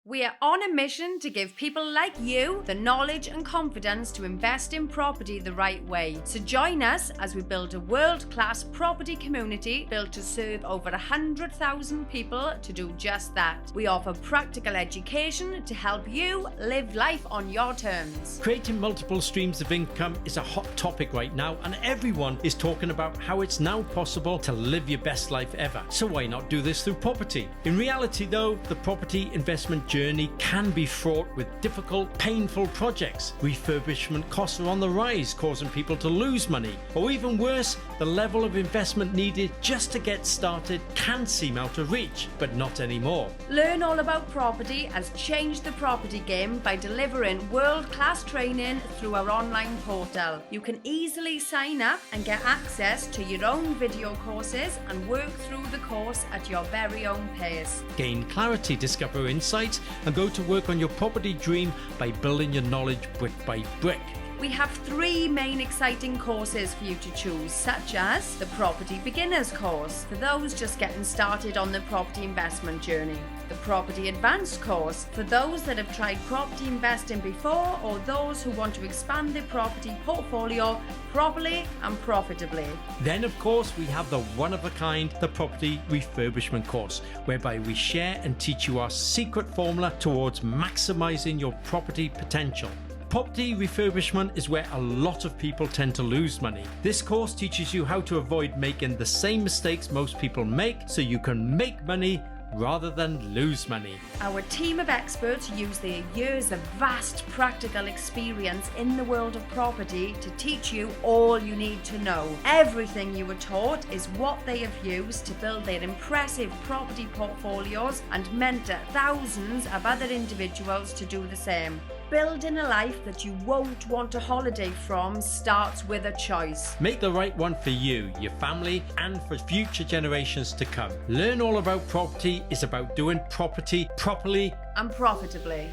We are on a mission to give people like you the knowledge and confidence to invest in property the right way. So join us as we build a world-class property community built to serve over 100,000 people to do just that. We offer practical education to help you live life on your terms. Creating multiple streams of income is a hot topic right now, and everyone is talking about how it's now possible to live your best life ever. So why not do this through property? In reality though, the property investment journey can be fraught with difficult, painful projects. Refurbishment costs are on the rise, causing people to lose money. Or even worse, the level of investment needed just to get started can seem out of reach, but not anymore. Learn All About Property has changed the property game by delivering world-class training through our online portal. You can easily sign up and get access to your own video courses and work through the course at your very own pace. Gain clarity, discover insights, and go to work on your property dream by building your knowledge brick by brick. We have 3 main exciting courses for you to choose, such as the Property Beginners course for those just getting started on the property investment journey, the Property Advanced course for those that have tried property investing before or those who want to expand their property portfolio properly and profitably. Then of course we have the one-of-a-kind, the Property Refurbishment Course, whereby we share and teach you our secret formula towards maximizing your property potential. Property refurbishment is where a lot of people tend to lose money. This course teaches you how to avoid making the same mistakes most people make so you can make money rather than lose money. Our team of experts use their years of vast practical experience in the world of property to teach you all you need to know. Everything you were taught is what they have used to build their impressive property portfolios and mentor thousands of other individuals to do the same. Building a life that you won't want a holiday from starts with a choice. Make the right one for you, your family, and for future generations to come. Learn All About Property is about doing property properly and profitably.